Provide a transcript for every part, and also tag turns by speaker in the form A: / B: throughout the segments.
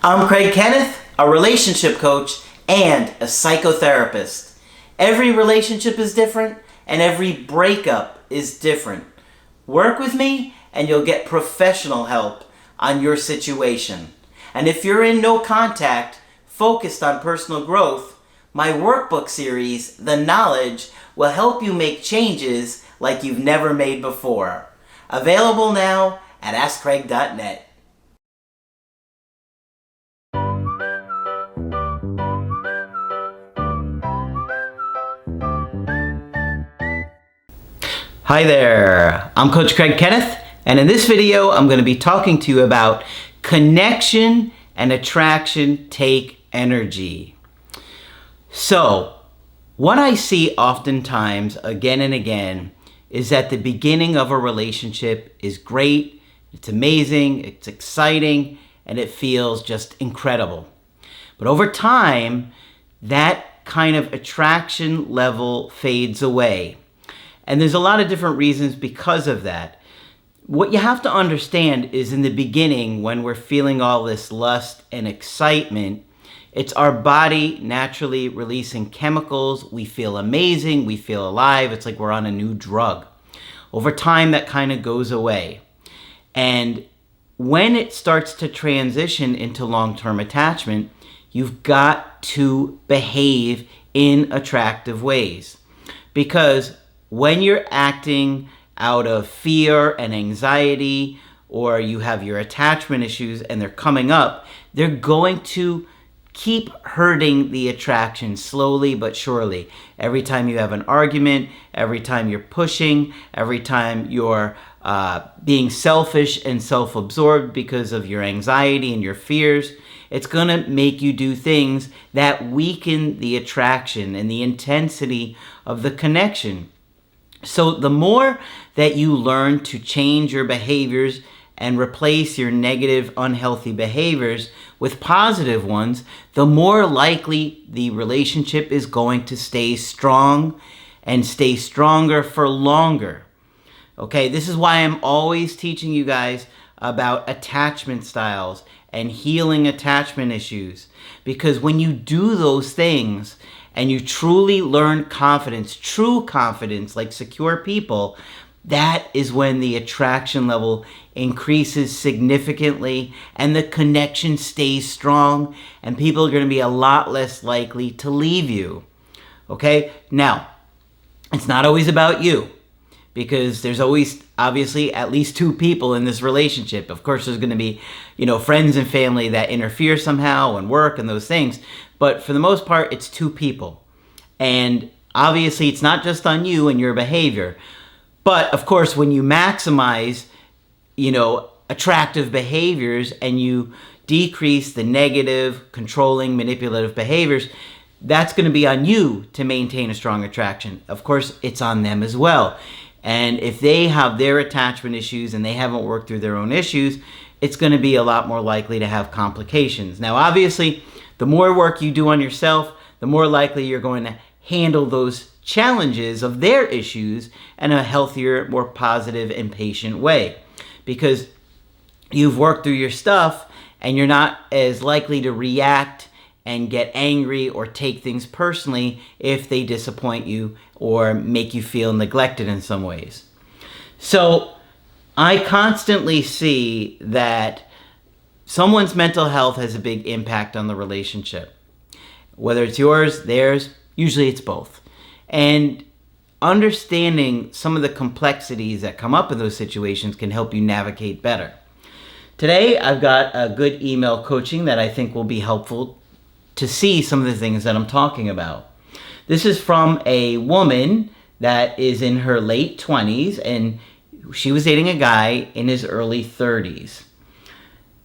A: I'm Kenneth, a relationship coach and a psychotherapist. Every relationship is different and every breakup is different. Work with me and you'll get professional help on your situation. And if you're in no contact, focused on personal growth, my workbook series, The Knowledge, will help you make changes like you've never made before. Available now at AskCraig.net. Hi there, I'm Coach Kenneth, and in this video I'm going to be talking to you about connection and attraction take energy. So, what I see oftentimes again and again is that the beginning of a relationship is great, it's amazing, it's exciting, and it feels just incredible. But over time, that kind of attraction level fades away. And there's a lot of different reasons because of that. What you have to understand is in the beginning, when we're feeling all this lust and excitement, it's our body naturally releasing chemicals. We feel amazing, we feel alive. It's like we're on a new drug. Over time, that kind of goes away. And when it starts to transition into long-term attachment, you've got to behave in attractive ways. Because when you're acting out of fear and anxiety, or you have your attachment issues and they're coming up, they're going to keep hurting the attraction slowly but surely. Every time you have an argument, every time you're pushing, every time you're being selfish and self-absorbed because of your anxiety and your fears, it's going to make you do things that weaken the attraction and the intensity of the connection. So the more that you learn to change your behaviors and replace your negative, unhealthy behaviors with positive ones, the more likely the relationship is going to stay strong and stay stronger for longer. Okay, this is why I'm always teaching you guys about attachment styles and healing attachment issues. Because when you do those things, and you truly learn confidence, true confidence, like secure people, that is when the attraction level increases significantly and the connection stays strong and people are going to be a lot less likely to leave you. Okay? Now, it's not always about you because there's always, obviously, at least two people in this relationship. Of course, there's going to be, friends and family that interfere somehow and work and those things. But for the most part, it's two people. And obviously, it's not just on you and your behavior. But of course, when you maximize, attractive behaviors and you decrease the negative, controlling, manipulative behaviors, that's going to be on you to maintain a strong attraction. Of course, it's on them as well. And if they have their attachment issues and they haven't worked through their own issues, it's going to be a lot more likely to have complications. Now, obviously, the more work you do on yourself, the more likely you're going to handle those challenges of their issues in a healthier, more positive and patient way. Because you've worked through your stuff and you're not as likely to react and get angry or take things personally if they disappoint you or make you feel neglected in some ways. So I constantly see that someone's mental health has a big impact on the relationship. Whether it's yours, theirs, usually it's both. And understanding some of the complexities that come up in those situations can help you navigate better. Today, I've got a good email coaching that I think will be helpful to see some of the things that I'm talking about. This is from a woman that is in her late 20s, and she was dating a guy in his early 30s.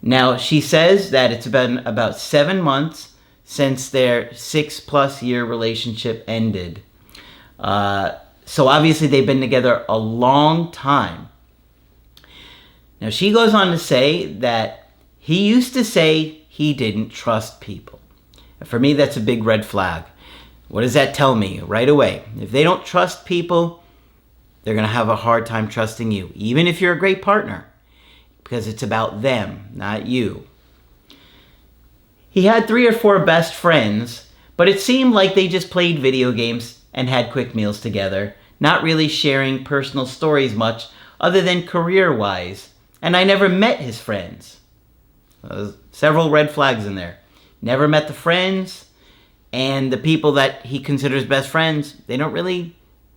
A: Now, she says that it's been about 7 months since their 6+ year relationship ended. So obviously they've been together a long time. Now, she goes on to say that he used to say he didn't trust people. For me, that's a big red flag. What does that tell me right away? If they don't trust people, they're going to have a hard time trusting you, even if you're a great partner, because it's about them, not you. He had 3 or 4 best friends, but it seemed like they just played video games and had quick meals together, not really sharing personal stories much other than career-wise. And I never met his friends. Several red flags in there. Never met the friends, and the people that he considers best friends, they don't really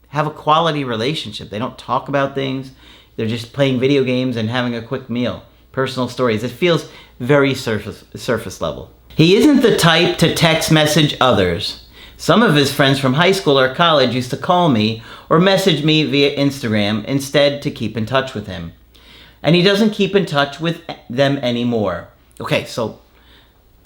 A: have a quality relationship. They don't talk about things. They're just playing video games and having a quick meal. Personal stories. It feels very surface level. He isn't the type to text message others. Some of his friends from high school or college used to call me or message me via Instagram instead to keep in touch with him. And he doesn't keep in touch with them anymore. Okay, so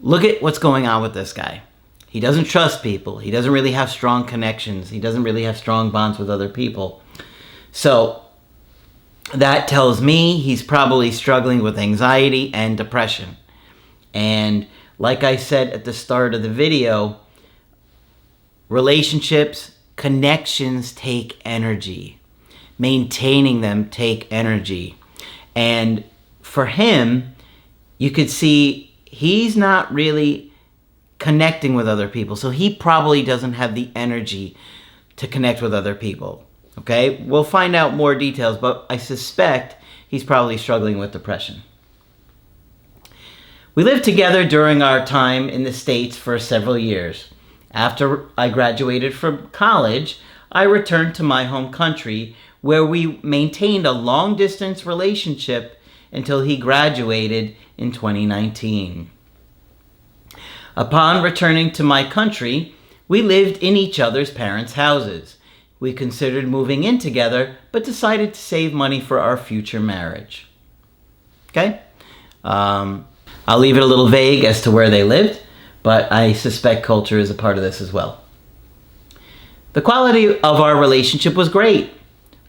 A: look at what's going on with this guy. He doesn't trust people. He doesn't really have strong connections. He doesn't really have strong bonds with other people. So that tells me he's probably struggling with anxiety and depression. And like I said at the start of the video, relationships, connections take energy. Maintaining them take energy. And for him, you could see he's not really connecting with other people. So he probably doesn't have the energy to connect with other people. Okay? We'll find out more details, but I suspect he's probably struggling with depression. We lived together during our time in the States for several years. After I graduated from college, I returned to my home country where we maintained a long-distance relationship until he graduated in 2019. Upon returning to my country, we lived in each other's parents' houses. We considered moving in together, but decided to save money for our future marriage. Okay? I'll leave it a little vague as to where they lived, but I suspect culture is a part of this as well. The quality of our relationship was great.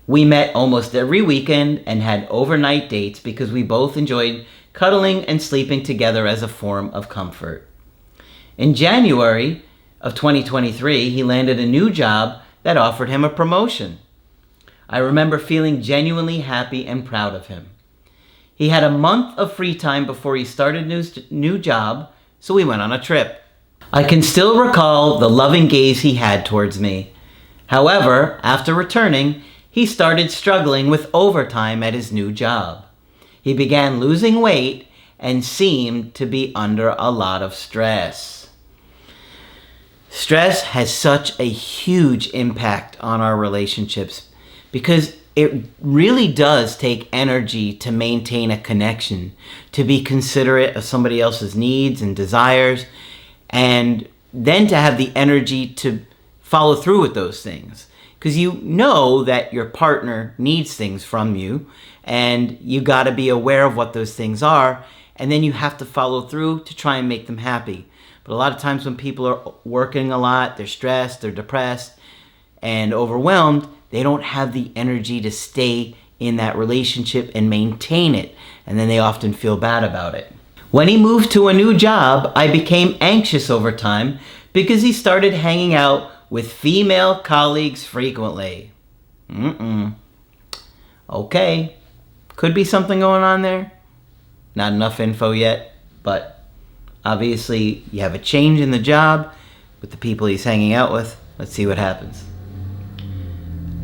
A: We met almost every weekend and had overnight dates because we both enjoyed cuddling and sleeping together as a form of comfort. In January of 2023, he landed a new job that offered him a promotion. I remember feeling genuinely happy and proud of him. He had a month of free time before he started his new job, so we went on a trip. I can still recall the loving gaze he had towards me. However, after returning, he started struggling with overtime at his new job. He began losing weight and seemed to be under a lot of stress. Stress has such a huge impact on our relationships because it really does take energy to maintain a connection, to be considerate of somebody else's needs and desires, and then to have the energy to follow through with those things. Because you know that your partner needs things from you, and you got to be aware of what those things are, and then you have to follow through to try and make them happy. But a lot of times when people are working a lot, they're stressed, they're depressed, and overwhelmed, they don't have the energy to stay in that relationship and maintain it, and then they often feel bad about it. When he moved to a new job, I became anxious over time because he started hanging out with female colleagues frequently. Okay, could be something going on there. Not enough info yet, but obviously you have a change in the job with the people he's hanging out with. Let's see what happens.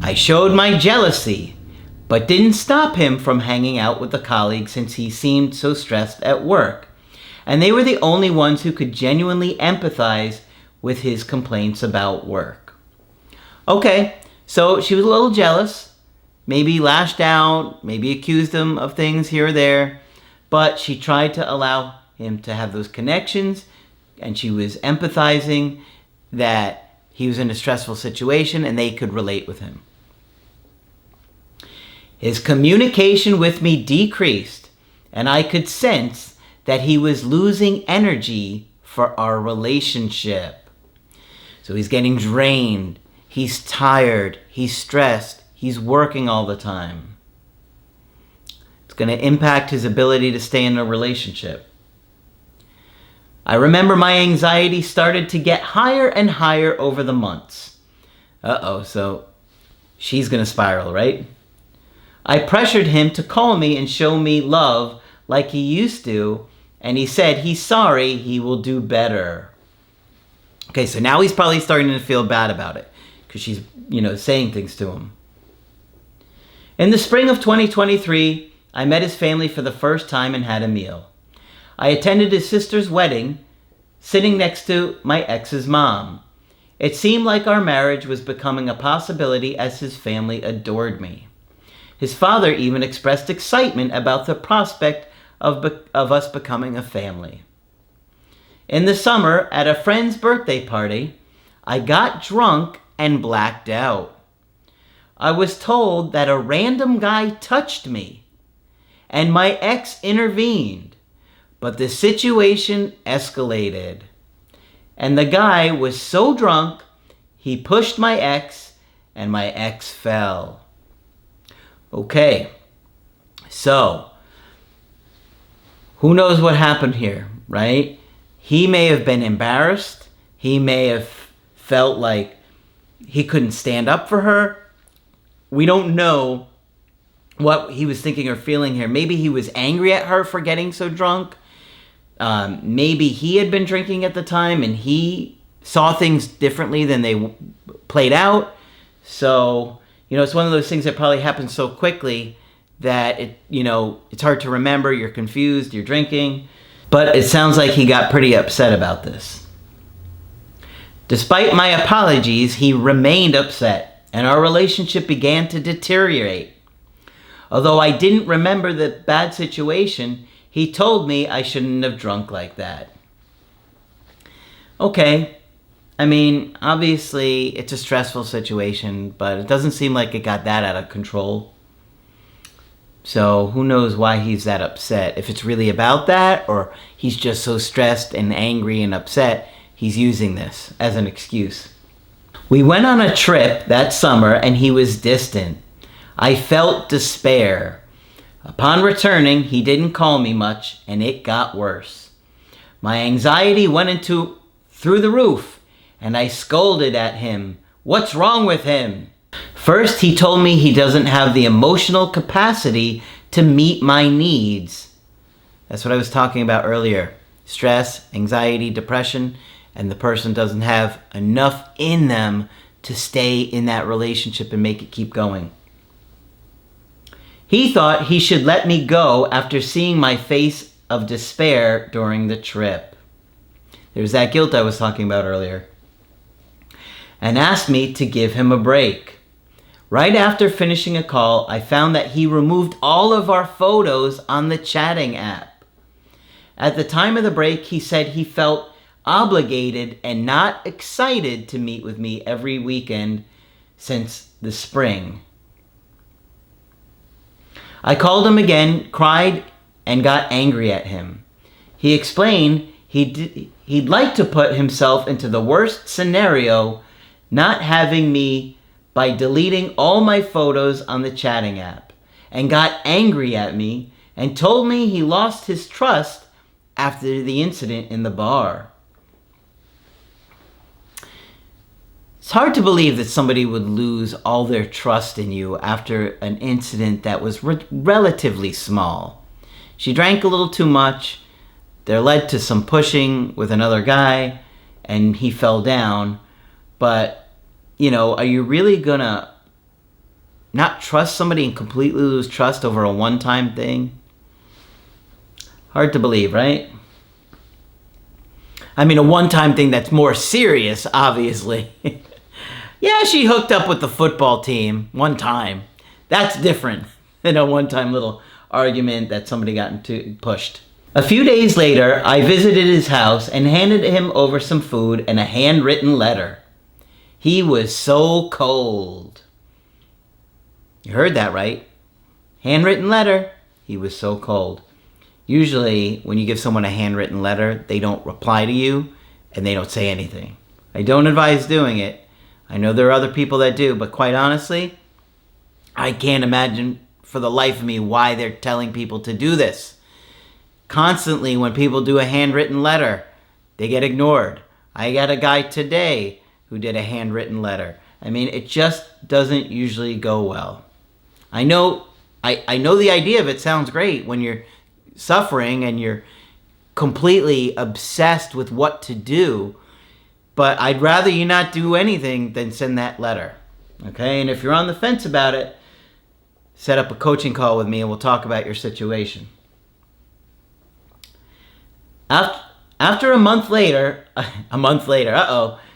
A: I showed my jealousy, but didn't stop him from hanging out with the colleagues since he seemed so stressed at work. And they were the only ones who could genuinely empathize with his complaints about work. Okay, so she was a little jealous, maybe lashed out, maybe accused him of things here or there, but she tried to allow him to have those connections, and she was empathizing that he was in a stressful situation and they could relate with him. His communication with me decreased, and I could sense that he was losing energy for our relationship. So he's getting drained, he's tired, he's stressed, he's working all the time. It's going to impact his ability to stay in a relationship. I remember my anxiety started to get higher and higher over the months. So she's going to spiral, right? I pressured him to call me and show me love like he used to, and he said he's sorry, he will do better. Okay, so now he's probably starting to feel bad about it because she's, saying things to him. In the spring of 2023, I met his family for the first time and had a meal. I attended his sister's wedding, sitting next to my ex's mom. It seemed like our marriage was becoming a possibility as his family adored me. His father even expressed excitement about the prospect of us becoming a family. In the summer, at a friend's birthday party, I got drunk and blacked out. I was told that a random guy touched me, and my ex intervened, but the situation escalated. And the guy was so drunk, he pushed my ex, and my ex fell. Okay, so who knows what happened here, right? He may have been embarrassed. He may have felt like he couldn't stand up for her. We don't know what he was thinking or feeling here. Maybe he was angry at her for getting so drunk. Maybe he had been drinking at the time and he saw things differently than they played out. So, it's one of those things that probably happens so quickly that it's hard to remember. You're confused, you're drinking. But it sounds like he got pretty upset about this. Despite my apologies, he remained upset, and our relationship began to deteriorate. Although I didn't remember the bad situation, he told me I shouldn't have drunk like that. Okay, obviously it's a stressful situation, but it doesn't seem like it got that out of control. So who knows why he's that upset. If it's really about that, or he's just so stressed and angry and upset, he's using this as an excuse. We went on a trip that summer and he was distant. I felt despair. Upon returning, he didn't call me much and it got worse. My anxiety went through the roof and I scolded at him. What's wrong with him? First, he told me he doesn't have the emotional capacity to meet my needs. That's what I was talking about earlier. Stress, anxiety, depression, and the person doesn't have enough in them to stay in that relationship and make it keep going. He thought he should let me go after seeing my face of despair during the trip. There's that guilt I was talking about earlier. And asked me to give him a break. Right after finishing a call, I found that he removed all of our photos on the chatting app. At the time of the break, he said he felt obligated and not excited to meet with me every weekend since the spring. I called him again, cried, and got angry at him. He explained he'd like to put himself into the worst scenario, not having me, by deleting all my photos on the chatting app, and got angry at me and told me he lost his trust after the incident in the bar. It's hard to believe that somebody would lose all their trust in you after an incident that was relatively small. She drank a little too much. There led to some pushing with another guy, and he fell down. But are you really gonna not trust somebody and completely lose trust over a one-time thing? Hard to believe, right? A one-time thing that's more serious, obviously. Yeah, she hooked up with the football team one time. That's different than a one-time little argument that somebody got pushed. A few days later, I visited his house and handed him over some food and a handwritten letter. He was so cold. You heard that right. Handwritten letter. He was so cold. Usually, when you give someone a handwritten letter, they don't reply to you and they don't say anything. I don't advise doing it. I know there are other people that do, but quite honestly, I can't imagine for the life of me why they're telling people to do this. Constantly, when people do a handwritten letter, they get ignored. I got a guy today who did a handwritten letter. It just doesn't usually go well. I know the idea of it sounds great when you're suffering and you're completely obsessed with what to do, but I'd rather you not do anything than send that letter. Okay? And if you're on the fence about it, set up a coaching call with me and we'll talk about your situation. After a month later,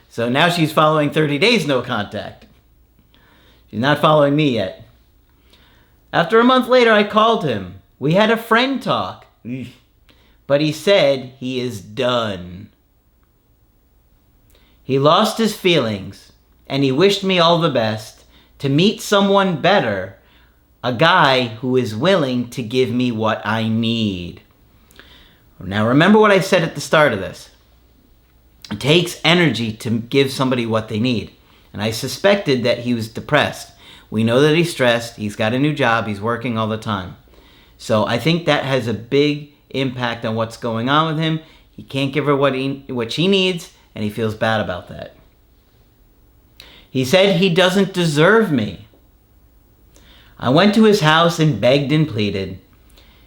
A: so now she's following 30 days no contact. She's not following me yet. After a month later, I called him. We had a friend talk, but he said he is done. He lost his feelings, and he wished me all the best to meet someone better, a guy who is willing to give me what I need. Now remember what I said at the start of this. It takes energy to give somebody what they need. And I suspected that he was depressed. We know that he's stressed. He's got a new job. He's working all the time. So I think that has a big impact on what's going on with him. He can't give her what she needs, and he feels bad about that. He said he doesn't deserve me. I went to his house and begged and pleaded.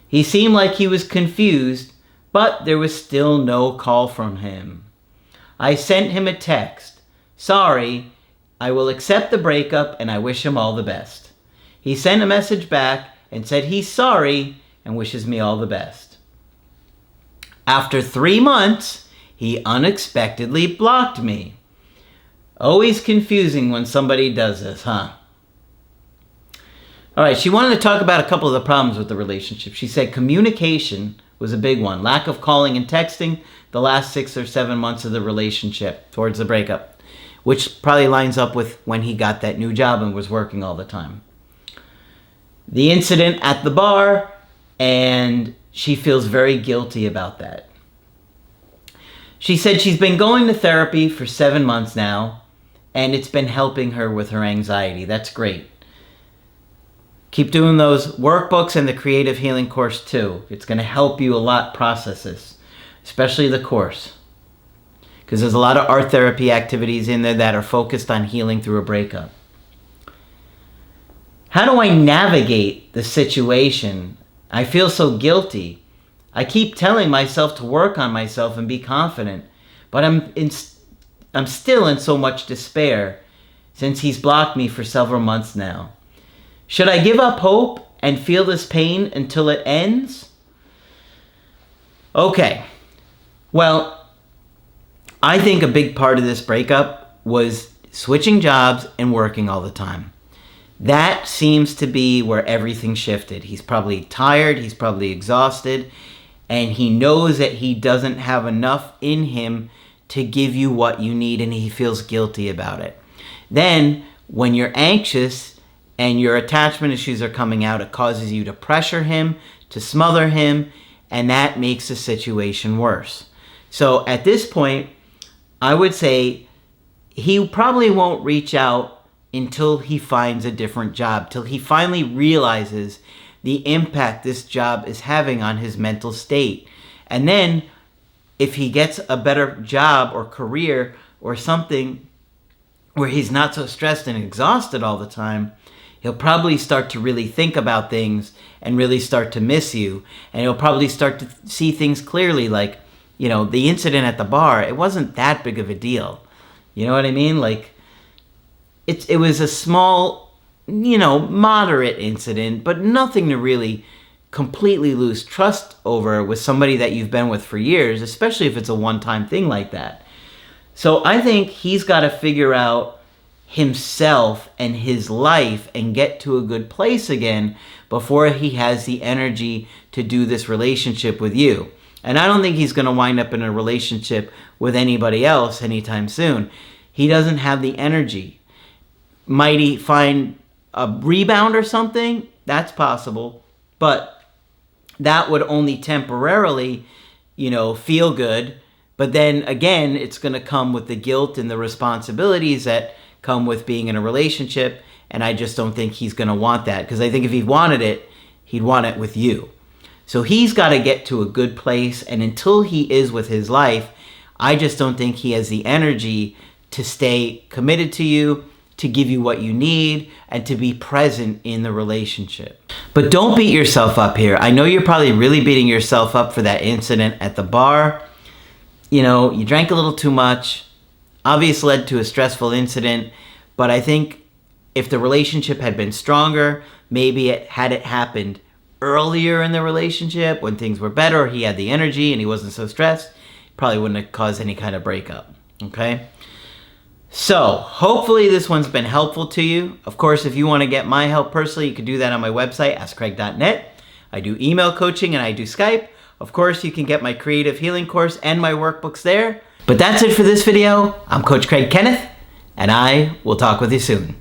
A: He seemed like he was confused, but there was still no call from him. I sent him a text. Sorry, I will accept the breakup and I wish him all the best. He sent a message back and said he's sorry and wishes me all the best. After 3 months, he unexpectedly blocked me. Always confusing when somebody does this, huh? All right, she wanted to talk about a couple of the problems with the relationship. She said communication was a big one. Lack of calling and texting the last 6 or 7 months of the relationship towards the breakup, which probably lines up with when he got that new job and was working all the time. The incident at the bar, and she feels very guilty about that. She said she's been going to therapy for 7 months now, and it's been helping her with her anxiety. That's great. Keep doing those workbooks and the creative healing course too. It's going to help you a lot process this, especially the course. Because there's a lot of art therapy activities in there that are focused on healing through a breakup. How do I navigate the situation? I feel so guilty. I keep telling myself to work on myself and be confident, but I'm still in so much despair since he's blocked me for several months now. Should I give up hope and feel this pain until it ends? Okay. Well, I think a big part of this breakup was switching jobs and working all the time. That seems to be where everything shifted. He's probably tired, he's probably exhausted, and he knows that he doesn't have enough in him to give you what you need, and he feels guilty about it. Then, when you're anxious and your attachment issues are coming out, it causes you to pressure him, to smother him, and that makes the situation worse. So at this point, I would say he probably won't reach out until he finds a different job, till he finally realizes the impact this job is having on his mental state. And then if he gets a better job or career or something where he's not so stressed and exhausted all the time, he'll probably start to really think about things and really start to miss you. And he'll probably start to see things clearly, like, the incident at the bar, it wasn't that big of a deal. You know what I mean? Like, it was a small, moderate incident, but nothing to really completely lose trust over with somebody that you've been with for years, especially if it's a one-time thing like that. So I think he's got to figure out himself and his life and get to a good place again before he has the energy to do this relationship with you. And I don't think he's going to wind up in a relationship with anybody else anytime soon. He doesn't have the energy. Might he find a rebound or something? That's possible. But that would only temporarily, feel good. But then again, it's going to come with the guilt and the responsibilities that come with being in a relationship. And I just don't think he's going to want that. Because I think if he wanted it, he'd want it with you. So he's got to get to a good place. And until he is with his life, I just don't think he has the energy to stay committed to you, to give you what you need and to be present in the relationship. But don't beat yourself up here. I know you're probably really beating yourself up for that incident at the bar. You know, you drank a little too much. Obviously led to a stressful incident. But I think if the relationship had been stronger, maybe had it happened earlier in the relationship when things were better, he had the energy and he wasn't so stressed, probably wouldn't have caused any kind of breakup. Okay? So, hopefully this one's been helpful to you. Of course, if you want to get my help personally, you can do that on my website, askcraig.net. I do email coaching and I do Skype. Of course, you can get my creative healing course and my workbooks there. But that's it for this video. I'm Coach Craig Kenneth, and I will talk with you soon.